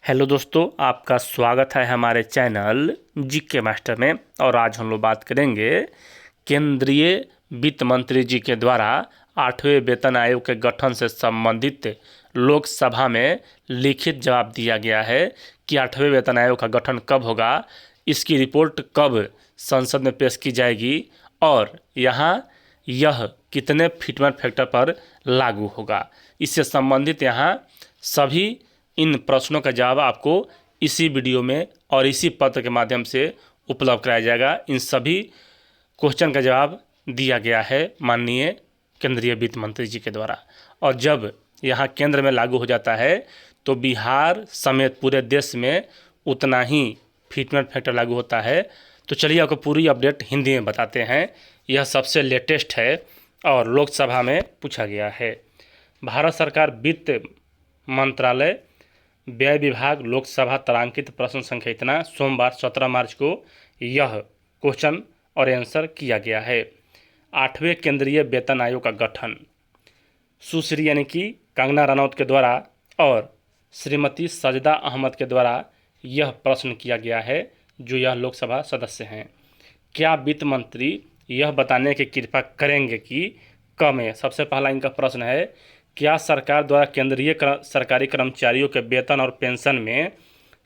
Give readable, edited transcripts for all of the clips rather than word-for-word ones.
Hello दोस्तों, आपका स्वागत है हमारे चैनल जीके मास्टर में। और आज हम लोग बात करेंगे केंद्रीय वित्त मंत्री जी के द्वारा 8वें वेतन आयोग के गठन से संबंधित लोकसभा में लिखित जवाब दिया गया है कि 8वें वेतन आयोग का गठन कब होगा, इसकी रिपोर्ट कब संसद में पेश की जाएगी और यह कितने फिटमेंट फैक्टर पर लागू होगा। इससे संबंधित यहाँ सभी इन प्रश्नों का जवाब आपको इसी वीडियो में और इसी पत्र के माध्यम से उपलब्ध कराया जाएगा। इन सभी क्वेश्चन का जवाब दिया गया है माननीय केंद्रीय वित्त मंत्री जी के द्वारा। और जब यहाँ केंद्र में लागू हो जाता है तो बिहार समेत पूरे देश में उतना ही फिटमेंट फैक्टर लागू होता है। तो चलिए आपको पूरी अपडेट हिंदी में बताते हैं। यह सबसे लेटेस्ट है और लोकसभा में पूछा गया है। भारत सरकार वित्त मंत्रालय व्यय विभाग लोकसभा तारांकित प्रश्न संख्या इतना सोमवार 17 मार्च को यह क्वेश्चन और आंसर किया गया है। 8वें केंद्रीय वेतन आयोग का गठन सुश्री यानी कि कंगना रनौत के द्वारा और श्रीमती सजदा अहमद के द्वारा यह प्रश्न किया गया है, जो यह लोकसभा सदस्य हैं। क्या वित्त मंत्री यह बताने की कृपा करेंगे कि कब में, सबसे पहला इनका प्रश्न है, क्या सरकार द्वारा केंद्रीय सरकारी कर्मचारियों के वेतन और पेंशन में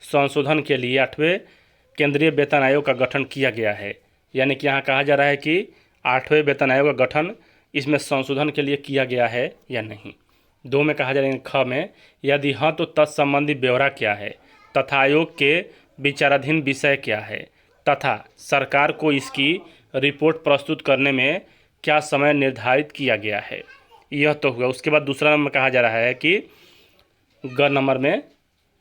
संशोधन के लिए 8वें केंद्रीय वेतन आयोग का गठन किया गया है। यानी कि यहाँ कहा जा रहा है कि 8वें वेतन आयोग का गठन इसमें संशोधन के लिए किया गया है या नहीं। दो में कहा जा रहा है ख में, यदि हाँ तो तत्संबंधी ब्यौरा क्या है तथा आयोग के विचाराधीन विषय क्या है तथा सरकार को इसकी रिपोर्ट प्रस्तुत करने में क्या समय निर्धारित किया गया है। यह तो हुआ। उसके बाद दूसरा नंबर कहा जा रहा है कि ग नंबर में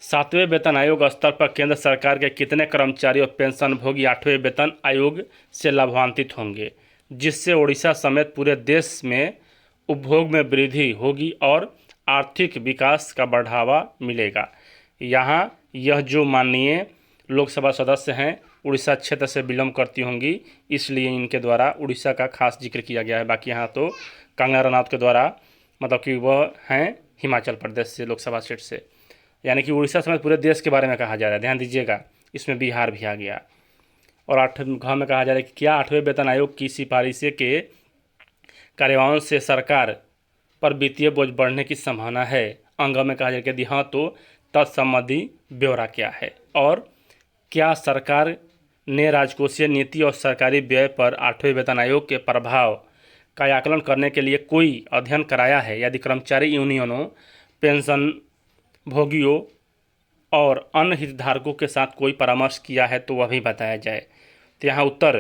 7वें वेतन आयोग स्तर पर केंद्र सरकार के कितने कर्मचारी और पेंशनभोगी 8वें वेतन आयोग से लाभान्वित होंगे, जिससे ओडिशा समेत पूरे देश में उपभोग में वृद्धि होगी और आर्थिक विकास का बढ़ावा मिलेगा। यहाँ यह जो माननीय लोकसभा सदस्य हैं उड़ीसा क्षेत्र से बिलोंग करती होंगी, इसलिए इनके द्वारा उड़ीसा का खास जिक्र किया गया है। बाकी यहाँ तो कंगना रनौत के द्वारा मतलब कि वह हैं हिमाचल प्रदेश से, लोकसभा सीट से। यानी कि उड़ीसा समेत पूरे देश के बारे में कहा जा रहा है, ध्यान दीजिएगा, इसमें बिहार भी आ गया। और 8 घ में कहा जा रहा है कि क्या 8वें वेतन आयोग की सिफारिशें के कार्यान्वयन से सरकार पर वित्तीय बोझ बढ़ने की संभावना है। अंग में कहा जा रहा है कि यदि हाँ तो तत्संबंधी ब्यौरा क्या है। और क्या सरकार ने राजकोषीय नीति और सरकारी व्यय पर 8वें वेतन आयोग के प्रभाव का आकलन करने के लिए कोई अध्ययन कराया है। यदि कर्मचारी यूनियनों, पेंशन भोगियों और अन्य हितधारकों के साथ कोई परामर्श किया है तो वह भी बताया जाए। तो यहाँ उत्तर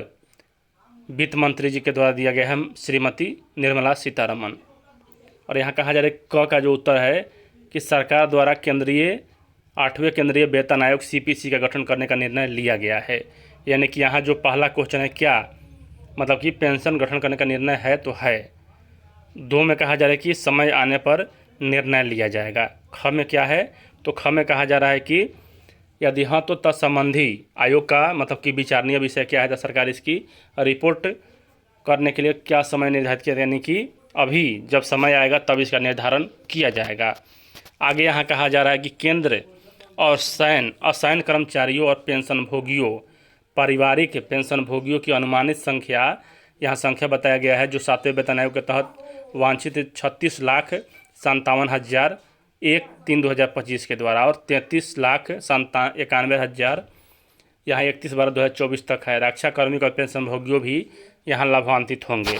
वित्त मंत्री जी के द्वारा दिया गया है, श्रीमती निर्मला सीतारमन। और यहाँ कहा जा रहा है क का जो उत्तर है कि सरकार द्वारा 8वें केंद्रीय वेतन आयोग CPC का गठन करने का निर्णय लिया गया है। यानी कि यहाँ जो पहला क्वेश्चन है क्या मतलब कि पेंशन गठन करने का निर्णय है तो है। दो में कहा जा रहा है कि समय आने पर निर्णय लिया जाएगा। ख में क्या है तो ख में कहा जा रहा है कि यदि हाँ तो तत्संबंधी आयोग का मतलब कि विचारणीय विषय क्या है, तो सरकार इसकी रिपोर्ट करने के लिए क्या समय निर्धारित किया, यानी कि अभी जब समय आएगा तब इसका निर्धारण किया जाएगा। आगे यहाँ कहा जा रहा है कि केंद्र और असैन्य कर्मचारियों और पेंशनभोगियों, पारिवारिक पेंशनभोगियों की अनुमानित संख्या, यहाँ संख्या बताया गया है जो 7वें वेतन आयोग के तहत वांछित 36,57,000 1/3/2025 के द्वारा और 33,91,000 यहाँ 31/12/2024 तक है। रक्षा कर्मी और पेंशनभोगियों भी यहाँ लाभान्वित होंगे।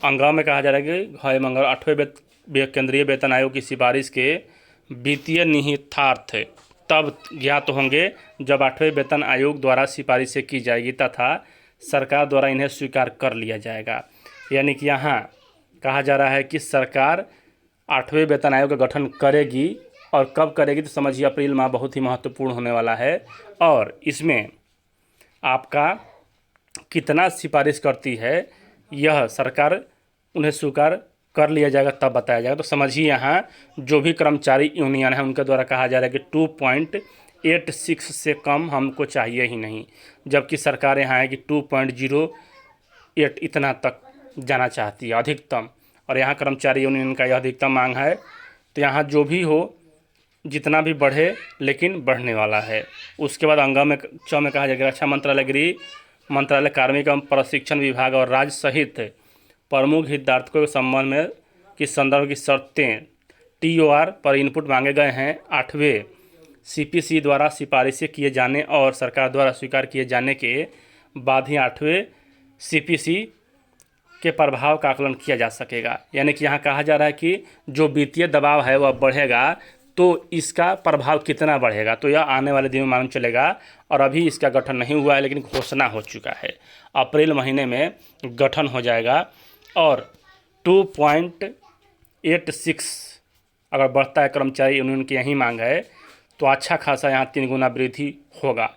अंगा में कहा जा रहा है कि घ मंगल 8वें केंद्रीय वेतन आयोग की सिफारिश के वित्तीय निहितार्थ तब ज्ञात होंगे जब 8वें वेतन आयोग द्वारा सिफारिशें की जाएगी तथा सरकार द्वारा इन्हें स्वीकार कर लिया जाएगा। यानी कि यहाँ कहा जा रहा है कि सरकार 8वें वेतन आयोग का गठन करेगी और कब करेगी तो समझिए अप्रैल माह बहुत ही महत्वपूर्ण होने वाला है। और इसमें आपका कितना सिफारिश करती है यह सरकार उन्हें स्वीकार कर लिया जाएगा तब बताया जाएगा। तो समझिए यहाँ जो भी कर्मचारी यूनियन है उनके द्वारा कहा जा रहा है कि 2.86 से कम हमको चाहिए ही नहीं, जबकि सरकार यहाँ है कि 2.08 इतना तक जाना चाहती है अधिकतम। और यहाँ कर्मचारी यूनियन का यह अधिकतम मांग है। तो यहाँ जो भी हो जितना भी बढ़े लेकिन बढ़ने वाला है। उसके बाद अंग में च में कहा जाएगा रक्षा मंत्रालय, गृह मंत्रालय, कार्मिक एवं प्रशिक्षण विभाग और राज्य सहित प्रमुख हितधारकों के संबंध में की संदर्भ की शर्तें TOR पर इनपुट मांगे गए हैं। 8वें CPC द्वारा सिफारिशें किए जाने और सरकार द्वारा स्वीकार किए जाने के बाद ही 8वें CPC के प्रभाव का आकलन किया जा सकेगा। यानी कि यहाँ कहा जा रहा है कि जो वित्तीय दबाव है वह बढ़ेगा तो इसका प्रभाव कितना बढ़ेगा, तो यह आने वाले दिनों में मालूम चलेगा। और अभी इसका गठन नहीं हुआ है लेकिन घोषणा हो चुका है, अप्रैल महीने में गठन हो जाएगा। और 2.86 अगर बढ़ता है कर्मचारी यूनियन की यही मांग है तो अच्छा खासा यहाँ 3 गुना वृद्धि होगा।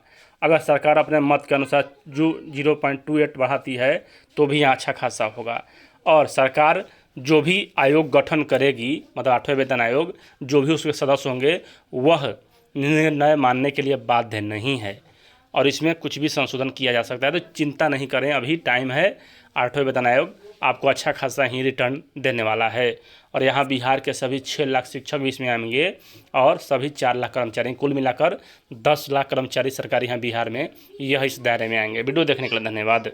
अगर सरकार अपने मत के अनुसार जो 0.28 बढ़ाती है तो भी यहाँ अच्छा खासा होगा। और सरकार जो भी आयोग गठन करेगी, मतलब 8वें वेतन आयोग, जो भी उसके सदस्य होंगे वह निर्णय मानने के लिए बाध्य नहीं है और इसमें कुछ भी संशोधन किया जा सकता है। तो चिंता नहीं करें, अभी टाइम है। 8वें वेतन आयोग आपको अच्छा खासा ही रिटर्न देने वाला है। और यहाँ बिहार के सभी 6 लाख शिक्षक भी इसमें आएंगे और सभी 4 लाख कर्मचारी, कुल मिलाकर 10 लाख कर्मचारी सरकारी यहाँ बिहार में यह इस दायरे में आएंगे। वीडियो देखने के लिए धन्यवाद।